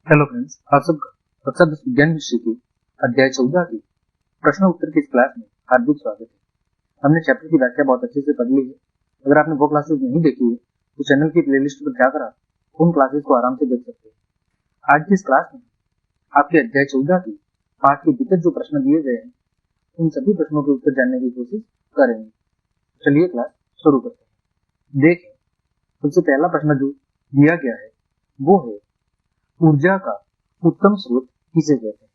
Hello friends, आप सबका कक्षा 10 विज्ञान विषय की अध्याय 14 की प्रश्न उत्तर की इस क्लास में हार्दिक स्वागत है। हमने चैप्टर की व्याख्या बहुत अच्छे से पढ़ ली है। अगर आपने वो क्लासेस नहीं देखी है तो चैनल की प्लेलिस्ट पर जाकर आप उन क्लासेस को आराम से देख सकते हैं। आज की इस क्लास में आपके अध्याय 14 की पाठ के भीतर जो प्रश्न दिए गए हैं उन सभी प्रश्नों के उत्तर जानने की कोशिश करेंगे। चलिए क्लास शुरू करते हैं। देखें, सबसे पहला प्रश्न जो दिया गया है वो है, ऊर्जा का उत्तम स्रोत किसे कहते हैं।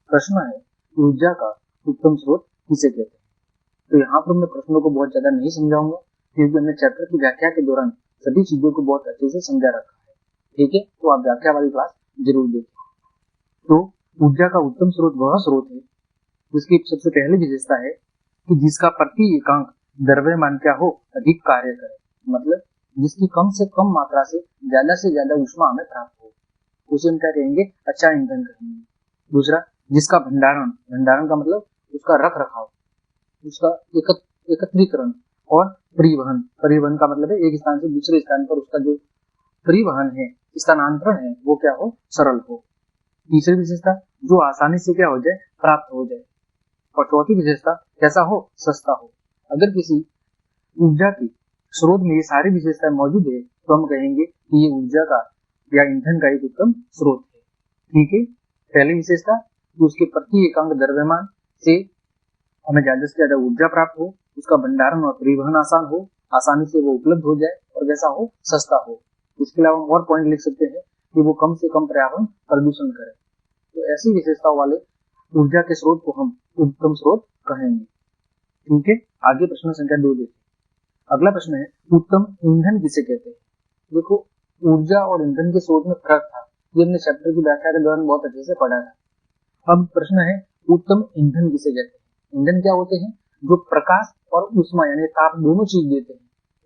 प्रश्न है, ऊर्जा का उत्तम स्रोत किसे कहते हैं। तो यहाँ पर मैं प्रश्नों को बहुत ज्यादा नहीं समझाऊंगा क्योंकि हमने चैप्टर की व्याख्या के दौरान सभी चीजों को बहुत अच्छे से समझा रखा है। ठीक है, तो आप व्याख्या वाली क्लास जरूर देखें। तो ऊर्जा का उत्तम स्रोत वह स्रोत है जिसकी सबसे पहली विशेषता है कि जिसका प्रति एकांक द्रव्यमान क्या हो, अधिक कार्य करे। मतलब जिसकी कम से कम मात्रा से ज्यादा ऊष्मा हमें प्राप्त हो, उसे हम क्या कहेंगे, अच्छा ईंधन कहेंगे। दूसरा, जिसका भंडारण का मतलब उसका रख रखाव, उसका एकत्रीकरण और परिवहन का मतलब है एक स्थान से दूसरे स्थान पर उसका जो परिवहन है, स्थानांतरण है, वो क्या हो, सरल हो। तीसरी विशेषता, जो आसानी से क्या हो जाए, प्राप्त हो जाए। और चौथी विशेषता, कैसा हो, सस्ता हो। अगर किसी ऊर्जा की स्रोत में ये सारी विशेषताएं मौजूद है तो हम कहेंगे कि ये ऊर्जा का या ईंधन का एक उत्तम स्रोत है। ठीक है, पहली विशेषता कि उसके प्रति एकांक द्रव्यमान से हमें ज्यादा से ज्यादा ऊर्जा प्राप्त हो, उसका भंडारण और परिवहन आसान हो, आसानी से वो उपलब्ध हो जाए और कैसा हो, सस्ता हो। इसके अलावा हम और पॉइंट लिख सकते हैं कि वो कम से कम पर्यावरण प्रदूषण करे। तो ऐसी विशेषताओं वाले ऊर्जा के स्रोत को हम उत्तम स्रोत कहेंगे। ठीक है, आगे प्रश्न संख्या 2 देखिए। अगला प्रश्न है, उत्तम ईंधन किसे कहते हैं। देखो, ऊर्जा और ईंधन के स्रोत में फर्क था, ये हमने चैप्टर की व्याख्या के दौरान बहुत अच्छे से पढ़ा था। अब प्रश्न है, उत्तम ईंधन किसे कहते हैं। ईंधन क्या होते हैं, जो प्रकाश और ऊष्मा यानी ताप दोनों चीज देते हैं,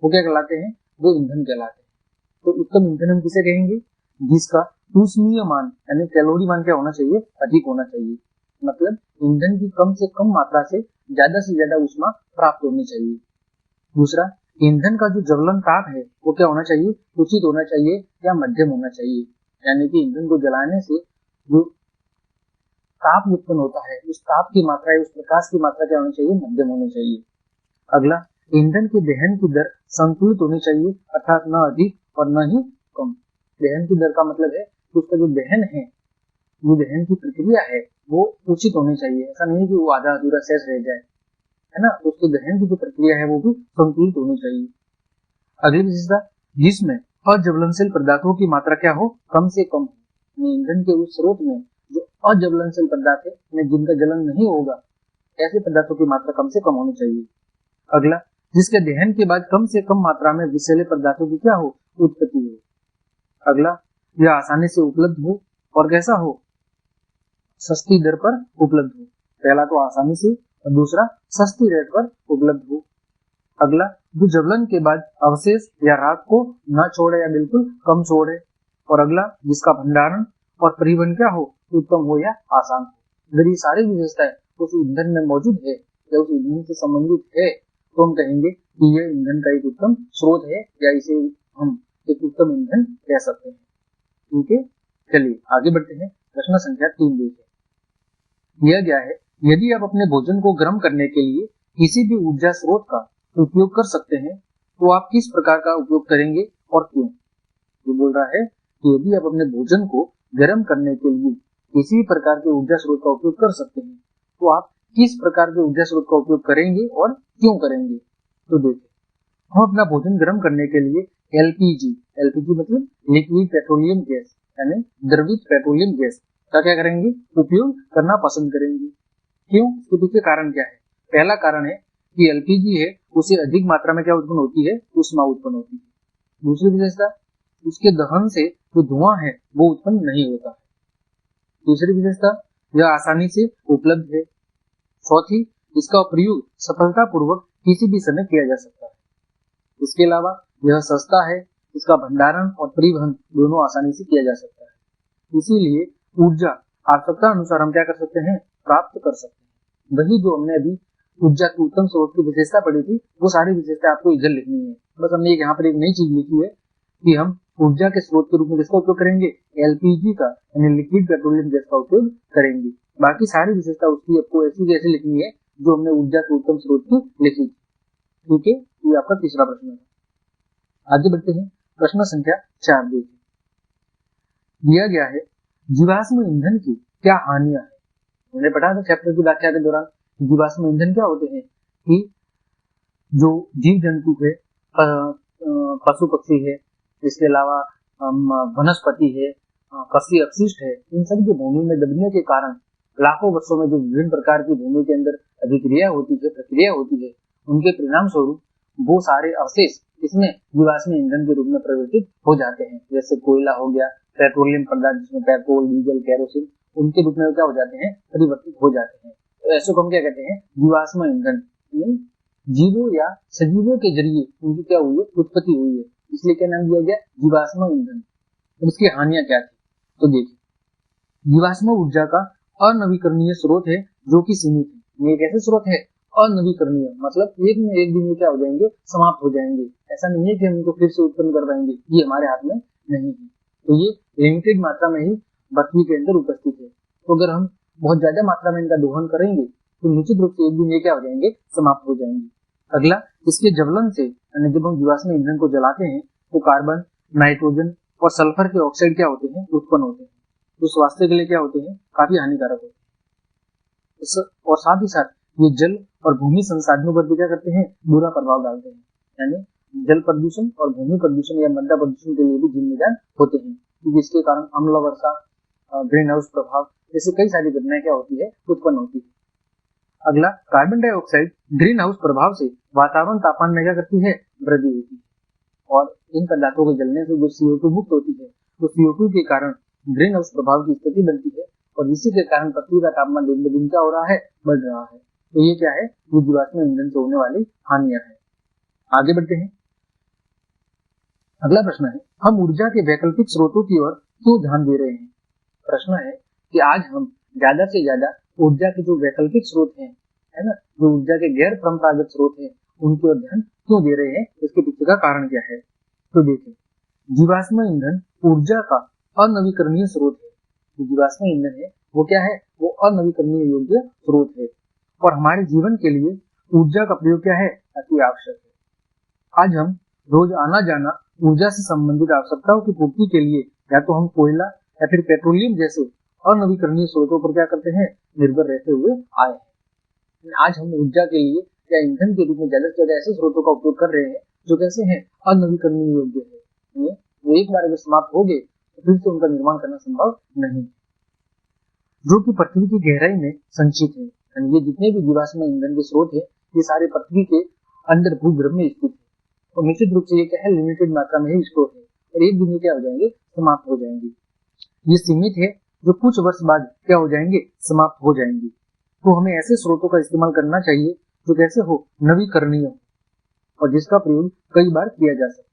वो क्या कहलाते हैं, वो ईंधन कहलाते हैं। तो उत्तम ईंधन हम किसे कहेंगे, जिसका ऊष्मीय मान यानी कैलोरी मान क्या होना चाहिए, अधिक होना चाहिए। मतलब ईंधन की कम से कम मात्रा से ज्यादा ऊष्मा प्राप्त होनी चाहिए। दूसरा, ईंधन का जो ज्वलन ताप है वो क्या होना चाहिए, उचित होना चाहिए या मध्यम होना चाहिए। यानी कि ईंधन को जलाने से जो ताप उत्पन्न होता है, उस ताप की मात्रा, उस प्रकाश की मात्रा क्या होनी चाहिए, मध्यम होनी चाहिए। अगला, ईंधन के दहन की दर संतुलित होनी चाहिए, अर्थात न अधिक और न ही कम। दहन की दर का मतलब है कि उसका जो दहन है, जो दहन की प्रक्रिया है वो उचित होनी चाहिए। ऐसा नहीं कि वो आधा अधूरा शेष रह जाए, है ना। उसके दहन की जो प्रक्रिया है वो भी संतुलित होनी चाहिए। अगली विशेषता, जिसमें अज्वलनशील पदार्थों की मात्रा क्या हो, कम से कम हो। ईंधन के उस स्रोत में जो अज्वलनशील पदार्थ है, जिनका जलन नहीं होगा, ऐसे पदार्थों की मात्रा कम से कम होनी चाहिए। अगला, जिसके दहन के बाद कम से कम मात्रा में विषैले पदार्थों की क्या हो, उत्पत्ति हो। अगला, यह आसानी से उपलब्ध हो और कैसा हो, सस्ती दर पर उपलब्ध हो। पहला तो आसानी से और दूसरा सस्ती रेट पर उपलब्ध हो। अगला, जो ज्वलन के बाद अवशेष या राख को न छोड़े या बिल्कुल कम छोड़े। और अगला, जिसका भंडारण और परिवहन क्या हो, उत्तम हो या आसान हो। अगर ये सारी विशेषताएं उस ईंधन में मौजूद है या उस ईंधन से संबंधित है तो हम कहेंगे कि यह ईंधन का एक उत्तम स्रोत है या इसे हम एक उत्तम ईंधन कह सकते हैं। ठीक है, चलिए आगे बढ़ते हैं। प्रश्न संख्या 3 देखिए। दिया गया है, यदि आप अपने भोजन को गर्म करने के लिए किसी भी ऊर्जा स्रोत का उपयोग कर सकते हैं तो आप किस प्रकार का उपयोग करेंगे और क्यों। ये बोल रहा है कि यदि आप अपने भोजन को गर्म करने के लिए किसी भी प्रकार के ऊर्जा स्रोत का उपयोग कर सकते हैं तो आप किस प्रकार के ऊर्जा स्रोत का उपयोग करेंगे और क्यों करेंगे। तो देखिए, हम अपना भोजन गर्म करने के लिए एलपीजी मतलब लिक्विड पेट्रोलियम गैस यानी द्रवित पेट्रोलियम गैस का क्या करेंगे, उपयोग करना पसंद करेंगे। क्यों, इसके पीछे कारण क्या है। पहला कारण है कि एलपीजी है उसे अधिक मात्रा में क्या उत्पन्न होती है, ऊष्मा उत्पन्न होती है। दूसरी विशेषता, उसके दहन से जो धुआं है वो उत्पन्न नहीं होता है। तीसरी विशेषता, यह आसानी से उपलब्ध है। चौथी, इसका प्रयोग सफलतापूर्वक किसी भी समय किया जा सकता है। इसके अलावा यह सस्ता है, इसका भंडारण और परिवहन दोनों आसानी से किया जा सकता है। इसीलिए ऊर्जा आवश्यकता अनुसार हम क्या कर सकते हैं, प्राप्त कर सकते हैं। वही जो हमने अभी ऊर्जा की उत्तम स्रोत की विशेषता पढ़ी थी, वो सारी विशेषता आपको इधर लिखनी है। बस हमने यहाँ पर एक नई चीज लिखी है कि हम ऊर्जा के स्रोत के रूप में किसका उपयोग करेंगे, एलपीजी का यानी लिक्विड पेट्रोलियम गैस का उपयोग करेंगे। बाकी सारी विशेषता उसकी आपको ऐसी कैसे लिखनी है जो हमने ऊर्जा के उत्तम स्रोत की लिखी। ठीक है, ये आपका तीसरा प्रश्न है। आगे बढ़ते हैं, प्रश्न संख्या 4 देखिए, दिया गया है जीवाश्म ईंधन की क्या हानियां है। हमने पढ़ा था चैप्टर की व्याख्या के दौरान जीवाश्म ईंधन क्या होते हैं कि जो जीव जंतु है, पशु पक्षी है, इसके अलावा वनस्पति है, कृषि अपशिष्ट है, इन सब की भूमि में दबने के कारण लाखों वर्षों में जो विभिन्न प्रकार की भूमि के अंदर अभिक्रिया होती है, प्रक्रिया होती है, उनके परिणाम स्वरूप वो सारे अवशेष इसमें जीवाश्म ईंधन के रूप में परिवर्तित हो जाते हैं। जैसे कोयला हो गया, पेट्रोलियम पदार्थ जिसमें पेट्रोल, डीजल, केरोसिन, उनके रूप में क्या हो जाते हैं, परिवर्तित हो जाते हैं। तो ऐसे को हम क्या कहते हैं, जीवाश्म ईंधन। जीवों या सजीवों के जरिए उनकी क्या हुई है, उत्पत्ति हुई है, इसलिए क्या नाम दिया गया, जीवाश्म ईंधन। इसकी हानियां क्या थी, तो देखिए, जीवाश्म ऊर्जा का अनवीकरणीय स्रोत है जो कि सीमित है। ये कैसे स्रोत है, अनवीकरणीय, मतलब एक न एक दिन ये क्या हो जाएंगे, समाप्त हो जाएंगे। ऐसा नहीं है कि हम इनको फिर से उत्पन्न कर पाएंगे, ये हमारे हाथ में नहीं है। तो ये लिमिटेड मात्रा में ही पृथ्वी के अंदर उपस्थित है। तो अगर हम बहुत ज्यादा मात्रा में इनका दोहन करेंगे तो निश्चित रूप से एक दिन ये क्या हो जाएंगे, समाप्त हो जाएंगे। अगला, इसके ज्वलन से, यानी जब हम जीवाश्म ईंधन को जलाते हैं तो कार्बन, नाइट्रोजन और सल्फर के ऑक्साइड क्या होते हैं, उत्पन्न होते हैं, जो स्वास्थ्य के लिए क्या होते हैं, काफी हानिकारक होते हैं। और साथ ही साथ ये जल और भूमि संसाधनों पर भी क्या करते हैं, बुरा प्रभाव डालते हैं। यानी जल प्रदूषण और भूमि प्रदूषण या मृदा प्रदूषण के लिए भी जिम्मेदार होते हैं, क्योंकि इसके कारण अम्ल वर्षा, ग्रीन हाउस प्रभाव जैसे कई सारी घटनाएं क्या होती है, उत्पन्न होती है। अगला, कार्बन डाइऑक्साइड ग्रीन हाउस प्रभाव से वातावरण तापमान में क्या करती है, वृद्धि होती है। और इन पदार्थों के जलने से जो CO2 मुक्त होती है, तो CO2 के कारण ग्रीन हाउस प्रभाव की स्थिति बनती है और इसी के कारण पृथ्वी का तापमान दिन ब दिन क्या हो रहा है, बढ़ रहा है। तो ये क्या है, ये जीवाश्म ईंधन से होने वाली हानियां है। आगे बढ़ते हैं, अगला प्रश्न है, हम ऊर्जा के वैकल्पिक स्रोतों की ओर क्यों ध्यान दे रहे हैं। प्रश्न है कि आज हम ज्यादा से ज्यादा ऊर्जा के जो वैकल्पिक स्रोत हैं, है ना, जो ऊर्जा के गैर परंपरागत स्रोत हैं, उनकी ओर ध्यान क्यों दे रहे हैं, इसके पीछे का कारण क्या है। तो देखिए, जीवाश्म ईंधन ऊर्जा का अनवीकरणीय स्रोत है। जो जीवाश्म ईंधन है वो क्या है, वो अनवीकरणीय योग्य स्रोत है और हमारे जीवन के लिए ऊर्जा का प्रयोग क्या है, अति आवश्यक है। आज हम रोज आना जाना ऊर्जा से संबंधित आवश्यकताओं की पूर्ति के लिए या तो हम कोयला या फिर पेट्रोलियम जैसे अनवीकरणीय स्रोतों पर क्या करते हैं, निर्भर रहते हुए आए हैं। आज हम ऊर्जा के लिए या ईंधन के रूप में ज्यादा से ज्यादा ऐसे स्रोतों का उपयोग कर रहे हैं जो कैसे हैं, अनवीकरणीय योग्य है। वो एक बार अगर समाप्त हो गए तो फिर से उनका निर्माण करना संभव नहीं, जो कि पृथ्वी की गहराई में संचित है। ये जितने भी जीवाश्म ईंधन के स्रोत है, ये सारे पृथ्वी के अंदर भूगर्भ में स्थित है और निश्चित रूप से ये क्या है, लिमिटेड मात्रा में ही स्टोर है और एक दिन ये क्या हो जाएंगे, समाप्त हो जाएंगे। ये सीमित है जो कुछ वर्ष बाद क्या हो जाएंगे, समाप्त हो जाएंगे। तो हमें ऐसे स्रोतों का इस्तेमाल करना चाहिए जो कैसे हो, नवीकरणीय हो और जिसका प्रयोग कई बार किया जा सके।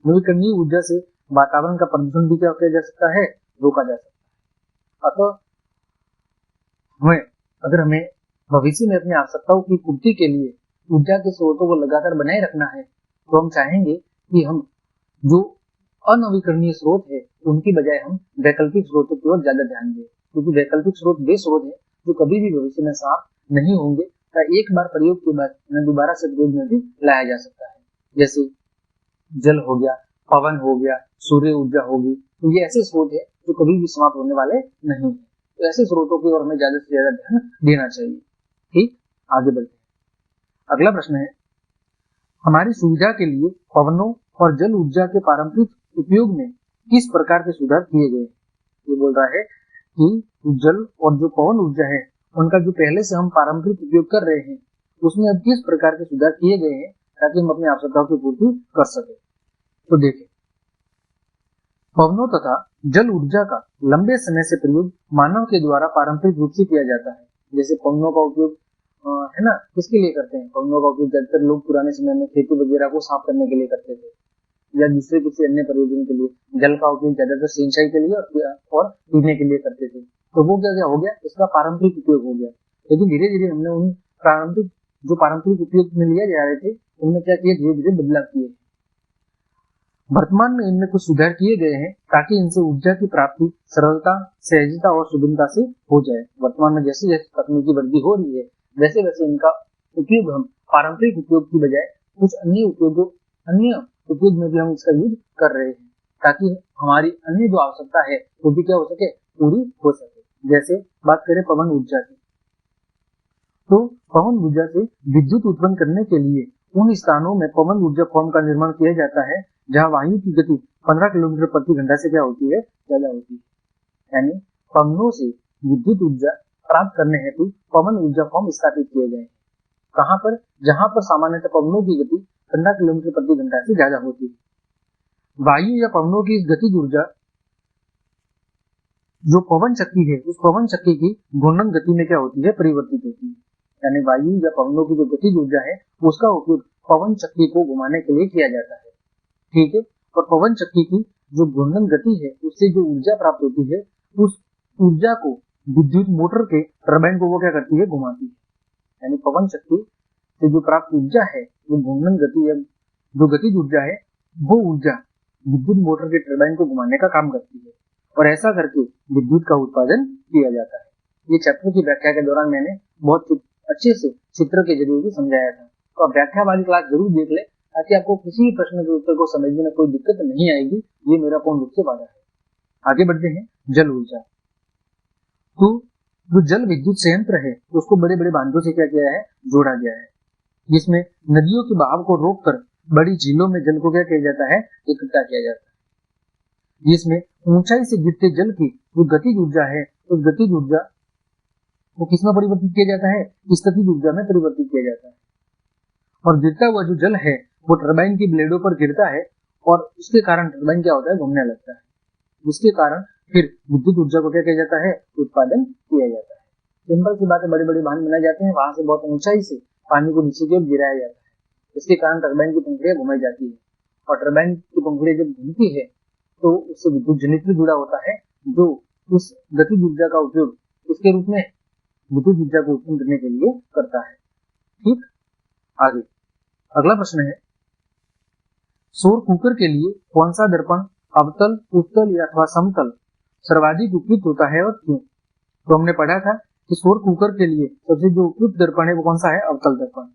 नवीकरणीय ऊर्जा से वातावरण का प्रदूषण भी क्या किया जा सकता है, रोका जा सकता है। अतः अगर हमें भविष्य में अपनी आवश्यकताओं की पूर्ति के लिए ऊर्जा के स्रोतों को लगातार बनाए रखना है तो हम चाहेंगे कि हम जो अनवीकरणीय स्रोत है उनकी बजाय हम वैकल्पिक स्रोतों की ओर ज्यादा ध्यान दें, क्योंकि वैकल्पिक स्रोत वे स्रोत है जो कभी भी भविष्य में समाप्त नहीं होंगे या एक बार प्रयोग के बाद उन्हें दोबारा से प्रयोग में भी लाया जा सकता है। जैसे जल हो गया, पवन हो गया, सूर्य ऊर्जा होगी, तो ये ऐसे स्रोत है जो कभी भी समाप्त होने वाले नहीं है। तो ऐसे स्रोतों की ओर हमें ज्यादा से ज्यादा ध्यान देना चाहिए। ठीक, आगे बढ़ते हैं। अगला प्रश्न है, हमारी सुविधा के लिए पवनों और जल ऊर्जा के पारंपरिक उपयोग में किस प्रकार के सुधार किए गए। ये बोल रहा है कि जल और जो पवन ऊर्जा है उनका जो पहले से हम पारंपरिक उपयोग कर रहे हैं उसमें अब किस प्रकार के सुधार किए गए हैं ताकि हम अपनी आवश्यकताओं की पूर्ति कर सके। तो देखें, पवनों तथा जल ऊर्जा का लंबे समय से प्रयोग मानव के द्वारा पारंपरिक रूप से किया जाता है। जैसे पवनों का उपयोग है ना, किसके लिए करते हैं, पवनों का उपयोग ज्यादातर लोग पुराने समय में खेती वगैरह को साफ करने के लिए करते थे या दूसरे किसी अन्य प्रयोजन के लिए। जल का उपयोग ज्यादातर सिंचाई के लिए और पीने के लिए करते थे। तो वो क्या हो गया, इसका पारंपरिक उपयोग हो गया। लेकिन धीरे धीरे हमने उन पारंपरिक उपयोग में लिया जा रहे थे उनमें क्या किया, धीरे धीरे बदलाव किए। वर्तमान में इनमें कुछ सुधार किए गए हैं ताकि इनसे ऊर्जा की प्राप्ति सरलता, सहजता और सुगमता से हो जाए। वर्तमान में जैसे जैसे तकनीकी वृद्धि हो रही है वैसे वैसे इनका उपयोग हम पारंपरिक उपयोग की बजाय कुछ अन्य उपयोग में भी हम इसका यूज कर रहे हैं ताकि हमारी अन्य जो आवश्यकता है वो भी क्या हो सके, पूरी हो सके। जैसे बात करें पवन ऊर्जा की, तो पवन ऊर्जा से विद्युत उत्पन्न करने के लिए उन स्थानों में पवन ऊर्जा फॉर्म का निर्माण किया जाता है जहां वायु की गति 15 किलोमीटर प्रति घंटा से क्या होती है, ज्यादा होती है। यानी पवनों से विद्युत ऊर्जा प्राप्त करने हेतु पवन ऊर्जा फॉर्म स्थापित किए गए हैं। कहां पर? जहां पर सामान्यतः पवनों की गति 15 किलोमीटर प्रति घंटा से ज्यादा होती है। वायु या पवनों की इस गतिज ऊर्जा जो पवन चक्की है, उस पवन चक्की की घूर्णन गति में क्या होती है, परिवर्तित होती है। यानी वायु या पवनों की जो गतिज ऊर्जा है उसका उपयोग पवन चक्की को घुमाने के लिए किया जाता है, ठीक है। और पवन चक्की की जो घूर्णन गति है उससे जो ऊर्जा प्राप्त होती है उस ऊर्जा को विद्युत मोटर के टरबाइन को वो क्या करती है, घुमाती है। यानी पवन शक्ति से जो प्राप्त ऊर्जा है वो घूर्णन गति या जो गतिज ऊर्जा है वो ऊर्जा विद्युत मोटर के टरबाइन को घुमाने का काम करती है और ऐसा करके विद्युत का उत्पादन किया जाता है। ये चैप्टर की व्याख्या के दौरान मैंने बहुत अच्छे से चित्र के जरिए भी समझाया था, तो आप व्याख्या वाली क्लास जरूर देख ले ताकि आपको किसी भी प्रश्न के उत्तर को समझने में कोई दिक्कत नहीं आएगी। ये मेरा पूर्ण रूप से वादा है। आगे बढ़ते हैं, जल ऊर्जा। तो जो जल विद्युत संयंत्र है उसको बड़े बड़े बांधों से क्या किया है, जोड़ा गया है, जिसमें नदियों के बहाव को रोककर बड़ी झीलों में जल को क्या किया जाता है, इकट्ठा किया जाता है। जिसमें ऊंचाई से गिरते जल की जो गतिज ऊर्जा है उस गतिज ऊर्जा को किसमें परिवर्तित किया जाता है, स्थितिज ऊर्जा में परिवर्तित किया जाता है। और गिरता हुआ जो जल है वो टरबाइन की ब्लेडों पर गिरता है और उसके कारण टरबाइन क्या होता है, घूमने लगता है, जिसके कारण फिर विद्युत ऊर्जा को क्या किया जाता है, उत्पादन किया जाता है। सिंपल सी बात है, बड़े बड़े बांध बनाए जाते हैं, वहां से बहुत ऊंचाई से पानी को नीचे की ओर गिराया जाता है, इसके कारण टरबाइन की पंखुड़ियां घुमाई जाती है और टरबाइन की पंखुड़ियां जब घूमती है तो उससे विद्युत जनित्र जुड़ा होता है जो उस गतिज ऊर्जा का उपयोग इसके रूप में विद्युत ऊर्जा को उत्पन्न करने के लिए करता है। ठीक, आगे अगला प्रश्न है, सौर कुकर के लिए कौन सा दर्पण अवतल, उत्तल या अथवा समतल सर्वाधिक उपयुक्त होता है और क्यों? तो हमने पढ़ा था कि सौर कुकर के लिए सबसे जो उपयुक्त दर्पण है वो कौन सा है, अवतल दर्पण।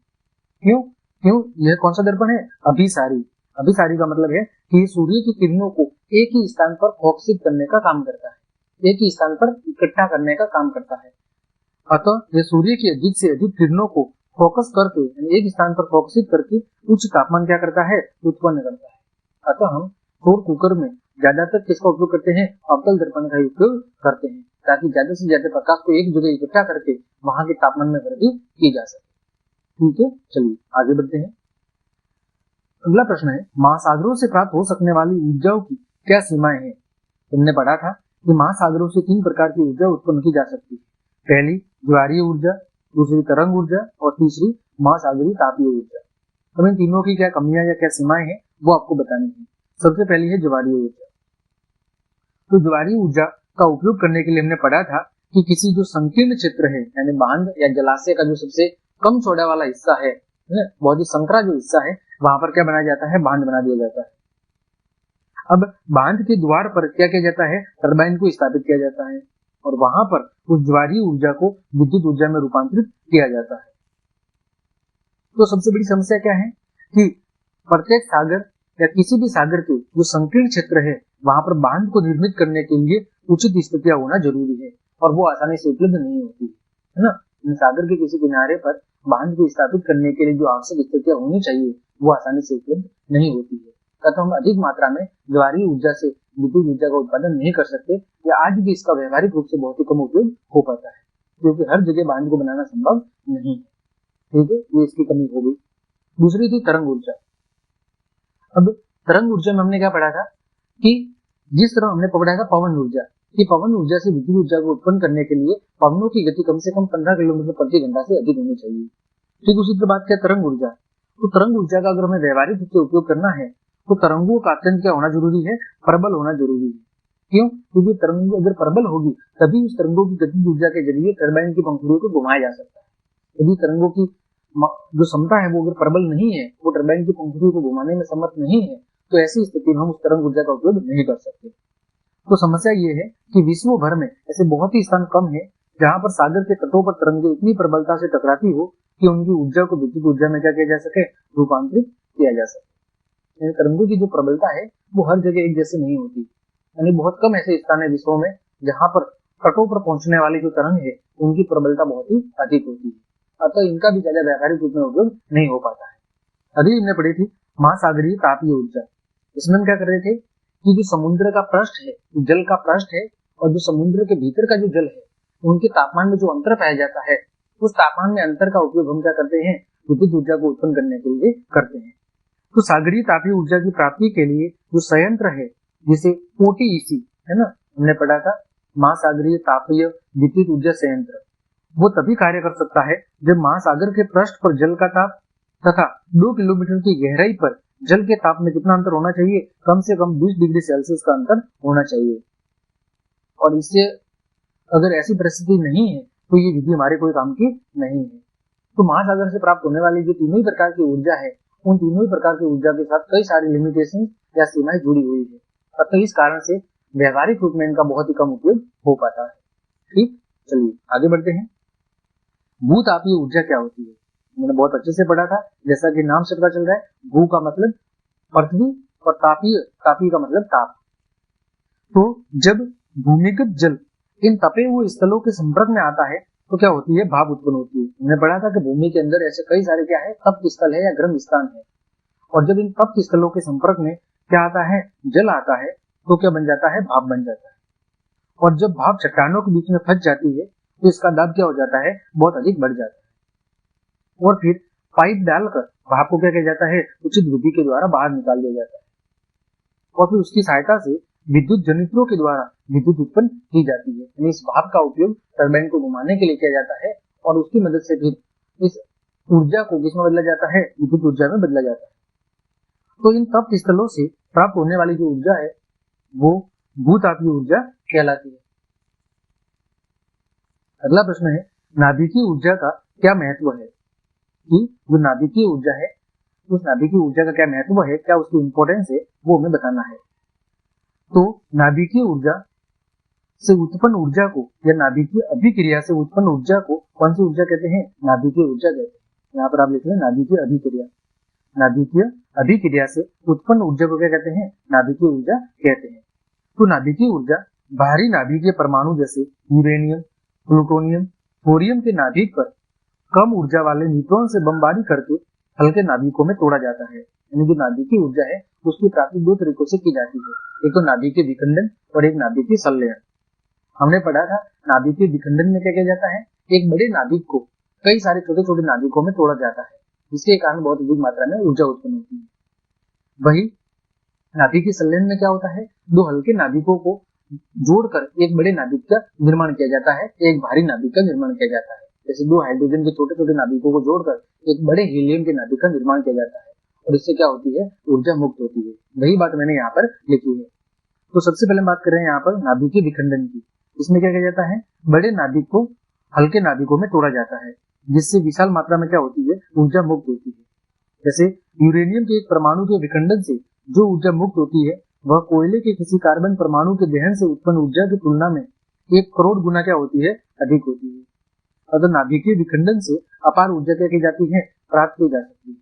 क्यों? यह कौन सा दर्पण है, अभिसारी। अभिसारी का मतलब है कि सूर्य की किरणों को एक ही स्थान पर फोकसित करने का काम करता है, एक ही स्थान पर इकट्ठा करने का काम करता है। अतः यह सूर्य की अधिक से अधिक किरणों को फोकस करके यानी एक स्थान पर फोकसित करके उच्च तापमान क्या करता है, उत्पन्न करता है। अतः हम सौर कुकर में ज्यादातर किसका उपयोग करते हैं, अवतल दर्पण का उपयोग करते हैं ताकि ज्यादा से ज्यादा प्रकाश को एक जगह इकट्ठा करके वहां के तापमान में वृद्धि की जा सके। ठीक है, चलिए आगे बढ़ते हैं। अगला प्रश्न है, महासागरों से प्राप्त हो सकने वाली ऊर्जाओं की क्या सीमाएं हैं? तुमने पढ़ा था कि महासागरों से 3 प्रकार की ऊर्जा उत्पन्न की जा सकती है। पहली ज्वारीय ऊर्जा, दूसरी तरंग ऊर्जा और तीसरी महासागरीय तापीय ऊर्जा। तो इन तीनों की क्या कमियां या क्या सीमाएं हैं वो आपको बतानी है। सबसे पहली है ज्वारीय ऊर्जा। तो ज्वारीय ऊर्जा का उपयोग करने के लिए हमने पढ़ा था कि किसी जो संकीर्ण क्षेत्र है यानी बांध या जलाशय का जो सबसे कम चौड़ा वाला हिस्सा है, बहुत ही संकरा जो हिस्सा है, वहां पर क्या बनाया जाता है, बांध बना दिया जाता है। अब बांध के द्वार पर क्या किया जाता है, टरबाइन को स्थापित किया जाता है और वहां पर उस ज्वारीय ऊर्जा को विद्युत ऊर्जा में रूपांतरित किया जाता है। तो सबसे बड़ी समस्या क्या है कि प्रत्येक सागर या किसी भी सागर के जो संकीर्ण क्षेत्र है वहां पर बांध को निर्मित करने के लिए उचित स्थितियां होना जरूरी है और वो आसानी से उपलब्ध नहीं होती है ना। सागर के किसी किनारे पर बांध को स्थापित करने के लिए जो आवश्यक स्थितियां होनी चाहिए वो आसानी से उपलब्ध नहीं होती है। तथा हम अधिक मात्रा में ज्वारीय ऊर्जा से विद्युत ऊर्जा का उत्पादन नहीं कर सकते या आज भी इसका व्यवहारिक रूप से बहुत ही कम उपयोग हो पाता है क्योंकि हर जगह बांध को बनाना संभव नहीं है। ठीक है, ये इसकी कमी हो गई। दूसरी थी तरंग ऊर्जा। अब तरंग ऊर्जा में हमने क्या पढ़ा था कि जिस तरह हमने पढ़ा था पवन ऊर्जा कि पवन ऊर्जा से विद्युत ऊर्जा को उत्पन्न करने के लिए पवनों की गति कम से कम 15 किलोमीटर प्रति घंटा से अधिक होनी चाहिए। ठीक उसी तरह बात किया तरंग ऊर्जा। तो तरंग ऊर्जा का अगर हमें व्यवहारिक रूप से उपयोग करना है तो तरंगों का अत्यंत क्या होना जरूरी है, प्रबल होना जरूरी है। क्यों? क्योंकि तरंग अगर प्रबल होगी तभी उस तरंगों की गतिज ऊर्जा के जरिए टरबाइन की पंखुड़ियों को घुमाया जा सकता है। यदि तरंगों की जो क्षमता है वो अगर प्रबल नहीं है, वो टरबाइन की पंखुड़ियों को घुमाने में समर्थ नहीं है, तो ऐसी स्थिति में हम उस तरंग ऊर्जा का उपयोग नहीं कर सकते। तो समस्या ये है कि विश्व भर में ऐसे बहुत ही स्थान कम है जहां पर सागर के तटों पर तरंगें इतनी प्रबलता से टकराती हो कि उनकी ऊर्जा को विद्युत ऊर्जा में क्या किया जा सके, रूपांतरित किया जा सके। तरंगों की जो प्रबलता है वो हर जगह एक जैसी नहीं होती, यानी बहुत कम ऐसे स्थान है विश्व में जहां पर तटों पर पहुंचने वाली जो तरंग है उनकी प्रबलता बहुत ही अधिक होती है, अतः इनका भी ज्यादा व्यावहारिक रूप में उपयोग नहीं हो पाता है। अगली हमने पढ़ी थी महासागरीय तापीय ऊर्जा। इसमें हम क्या कर रहे थे कि जो समुद्र का पृष्ठ है, जल का पृष्ठ है, और जो समुद्र के भीतर का जो जल है उनके तापमान में जो अंतर पाया जाता है, उस तापमान में अंतर का उपयोग हम क्या करते हैं, विद्युत ऊर्जा को उत्पन्न करने के लिए करते हैं। तो सागरीय तापीय ऊर्जा की प्राप्ति के लिए जो संयंत्र है जिसे OTEC है ना, हमने पढ़ा था महासागरीय तापीय विद्युत ऊर्जा संयंत्र, वो तभी कार्य कर सकता है जब महासागर के पृष्ठ पर जल का ताप तथा 2 किलोमीटर की गहराई पर जल के ताप में कितना अंतर होना चाहिए, कम से कम 20 डिग्री सेल्सियस का अंतर होना चाहिए। और इससे अगर ऐसी परिस्थिति नहीं है तो ये विधि हमारे कोई काम की नहीं है। तो महासागर से प्राप्त होने वाली जो तीनों ही प्रकार की ऊर्जा है, उन तीनों ही प्रकार की ऊर्जा के साथ कई सारी लिमिटेशन या सीमाएं जुड़ी हुई है, अतः इस कारण से व्यवहारिक रूप में इनका बहुत ही कम उपयोग हो पाता है। ठीक, चलिए आगे बढ़ते हैं। भूतापीय ऊर्जा क्या होती है, मैंने बहुत अच्छे से पढ़ा था, जैसा कि नाम से पता चल रहा है, भू का मतलब पृथ्वी और तापीय का मतलब ताप। तो जब भूमिगत जल इन तपे हुए स्थलों के संपर्क में आता है तो क्या होती है, भाप उत्पन्न होती है। हमने पढ़ा था कि भूमि के अंदर ऐसे कई सारे क्या है, तप्त स्थल है या गर्म स्थान है, और जब इन तप्त स्थलों के संपर्क में क्या आता है, जल आता है, तो क्या बन जाता है, भाप बन जाता है। और जब भाप चट्टानों के बीच में फंस जाती है तो इसका दाब क्या हो जाता है, बहुत अधिक बढ़ जाता है, और फिर पाइप डालकर भाप को क्या किया जाता है, उचित विधि के द्वारा बाहर निकाल दिया जाता है, और फिर उसकी सहायता से विद्युत जनित्रों के द्वारा विद्युत उत्पन्न की जाती है। यानी इस भाप का उपयोग टरबाइन को घुमाने के लिए किया जाता है, और उसकी मदद से फिर इस ऊर्जा को किसमें बदला जाता है, विद्युत ऊर्जा में बदला जाता है। तो इन तप्त स्थलों से प्राप्त होने वाली जो ऊर्जा है वो भूतापीय ऊर्जा कहलाती है। अगला प्रश्न है, नाभिकीय ऊर्जा का क्या महत्व है, कि जो नाभिकीय ऊर्जा है उस नाभिकीय ऊर्जा का क्या महत्व है, क्या उसकी इंपॉर्टेंस है, वो हमें बताना है। तो नाभिकीय ऊर्जा से उत्पन्न ऊर्जा को या नाभिकीय अभिक्रिया से उत्पन्न ऊर्जा को कौन सी ऊर्जा कहते हैं, नाभिकीय ऊर्जा कहते हैं। यहाँ पर आप लिख लें नाभिकीय अभिक्रिया। नाभिकीय अभिक्रिया से उत्पन्न ऊर्जा को क्या कहते हैं, नाभिकीय ऊर्जा कहते हैं। तो नाभिकीय ऊर्जा बाहरी नाभिकीय परमाणु जैसे यूरेनियम, प्लूटोनियम, थोरियम के नाभिक पर कम ऊर्जा वाले न्यूट्रॉन से बमबारी करके हल्के नाभिकों में तोड़ा जाता है। यानी जो नाभिकीय ऊर्जा है उसकी प्राप्ति 2 तरीकों से की जाती है, एक तो नाभिकीय विखंडन और एक नाभिकीय संलयन। हमने पढ़ा था नाभिकीय विखंडन में क्या किया जाता है, एक बड़े नाभिक को कई सारे छोटे छोटे नाभिकों में तोड़ा जाता है, जिसके कारण बहुत अधिक मात्रा में ऊर्जा उत्पन्न होती है। वही नाभिकीय संलयन में क्या होता है, 2 हल्के नाभिकों को जोड़कर एक बड़े नाभिक का निर्माण किया जाता है, एक भारी नाभिक का निर्माण किया जाता है। जैसे 2 हाइड्रोजन के छोटे छोटे नाभिकों को जोड़कर एक बड़े हीलियम के नाभिक का निर्माण किया जाता है, और इससे क्या होती है, ऊर्जा मुक्त होती है। वही बात मैंने यहाँ पर लिखी है। तो सबसे पहले बात कर रहे हैं यहाँ पर नाभिकीय विखंडन की। इसमें क्या किया जाता है, बड़े नाभिक को हल्के नाभिकों में तोड़ा जाता है, जिससे विशाल मात्रा में क्या होती है, ऊर्जा मुक्त होती है। जैसे यूरेनियम के एक परमाणु के विखंडन से जो ऊर्जा मुक्त होती है वह कोयले के किसी कार्बन परमाणु के दहन से उत्पन्न ऊर्जा की तुलना में 1 करोड़ गुना क्या होती है, अधिक होती है। अतः नाभिकीय विखंडन से अपार ऊर्जा क्या की जाती है, प्राप्त की जा सकती है।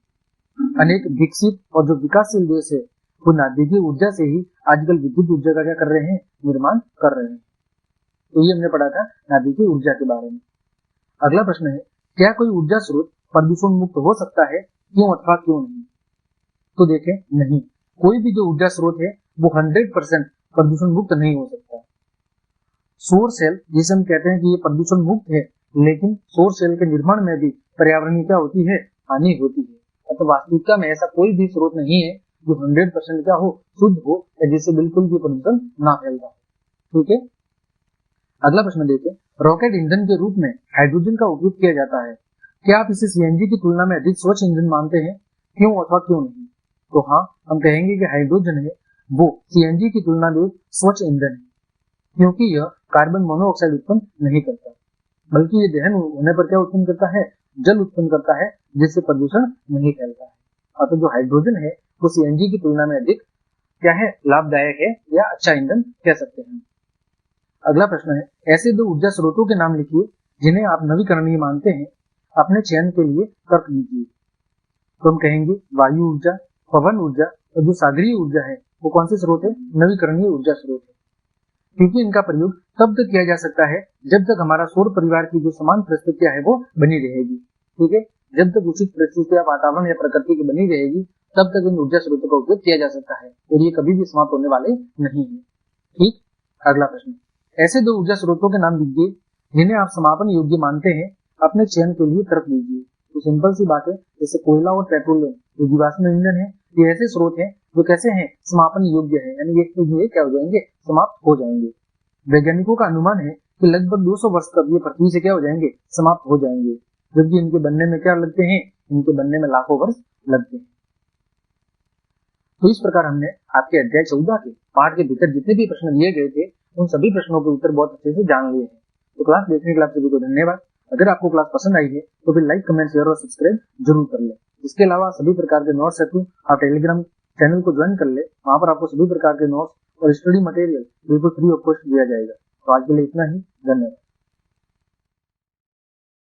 अनेक विकसित और जो विकासशील देश है वो नाभिकीय ऊर्जा से ही आजकल विद्युत ऊर्जा का क्या कर रहे हैं, निर्माण कर रहे हैं। तो ये हमने पढ़ा था नाभिकीय ऊर्जा के बारे में। अगला प्रश्न है, क्या कोई ऊर्जा स्रोत प्रदूषण मुक्त हो सकता है, क्यों अथवा क्यों नहीं। तो देखें, नहीं, कोई भी जो ऊर्जा स्रोत है वो 100% प्रदूषण मुक्त नहीं हो सकता। सौर सेल जिसे हम कहते हैं कि ये प्रदूषण मुक्त है, लेकिन सौर सेल के निर्माण में भी पर्यावरण क्या होती है, हानि होती है। तो वास्तविकता में ऐसा कोई भी स्रोत नहीं है जो 100% क्या हो, शुद्ध हो, या जिससे बिल्कुल भी प्रदूषण ना फैलता हो। ठीक है, अगला प्रश्न देखें, रॉकेट ईंधन के रूप में हाइड्रोजन का उपयोग किया जाता है, क्या आप इसे सीएनजी की तुलना में अधिक स्वच्छ ईंधन मानते हैं, क्यों अथवा क्यों नहीं। तो हाँ, हम कहेंगे कि हाइड्रोजन है वो सीएनजी की तुलना में स्वच्छ ईंधन है, क्योंकि यह कार्बन मोनोऑक्साइड उत्पन्न नहीं करता, बल्कि ये दहन होने पर क्या उत्पन्न करता है, जल उत्पन्न करता है, जिससे प्रदूषण नहीं फैलता है। अतः जो हाइड्रोजन है वो सीएनजी की तुलना में अधिक क्या है, लाभदायक है या अच्छा ईंधन कह सकते हैं। अगला प्रश्न है, ऐसे 2 ऊर्जा स्रोतों के नाम लिखिए जिन्हें आप नवीकरणीय मानते हैं, अपने चयन के लिए तर्क दीजिए। तो हम कहेंगे वायु ऊर्जा, पवन ऊर्जा और जो सागरीय ऊर्जा है वो कौन से स्रोत है, नवीकरणीय ऊर्जा स्रोत है, क्योंकि इनका प्रयोग तब तक किया जा सकता है जब तक हमारा सौर परिवार की जो समान परिस्थितियां है वो बनी रहेगी। ठीक है, जब तक उचित परिस्थितियां वातावरण या प्रकृति की बनी रहेगी तब तक इन ऊर्जा स्रोतों का उपयोग किया जा सकता है और ये कभी भी समाप्त होने वाले नहीं है। ठीक, अगला प्रश्न, ऐसे 2 ऊर्जा स्रोतों के नाम दीजिए जिन्हें आप समापन योग्य मानते हैं, अपने चयन के लिए तर्क दीजिए। तो सिंपल सी बात है, जैसे कोयला और पेट्रोलियम जो जीवाश्म ईंधन है, ये ऐसे स्रोत हैं जो कैसे हैं, समापन योग्य है, यानी ये क्या हो जाएंगे, समाप्त हो जाएंगे। वैज्ञानिकों का अनुमान है कि लगभग 200 वर्ष तक ये पृथ्वी से क्या हो जाएंगे, समाप्त हो जाएंगे, जबकि इनके बनने में क्या लगते हैं, इनके बनने में लाखों वर्ष लगते हैं। तो इस प्रकार हमने आपके अध्याय 14 के पाठ के भीतर जितने भी प्रश्न दिए गए थे उन सभी प्रश्नों के उत्तर बहुत अच्छे से जान लिए हैं। तो क्लास देखने के लिए आप सभी को धन्यवाद। अगर आपको क्लास पसंद आई है तो फिर लाइक, कमेंट, शेयर और सब्सक्राइब जरूर कर ले। इसके अलावा सभी प्रकार के नोट्स हेतु आप टेलीग्राम चैनल को ज्वाइन कर ले, वहां पर आपको सभी प्रकार के नोट्स और स्टडी मटेरियल बिल्कुल फ्री ऑफ कॉस्ट दिया जाएगा। तो आज के लिए इतना ही, धन्यवाद।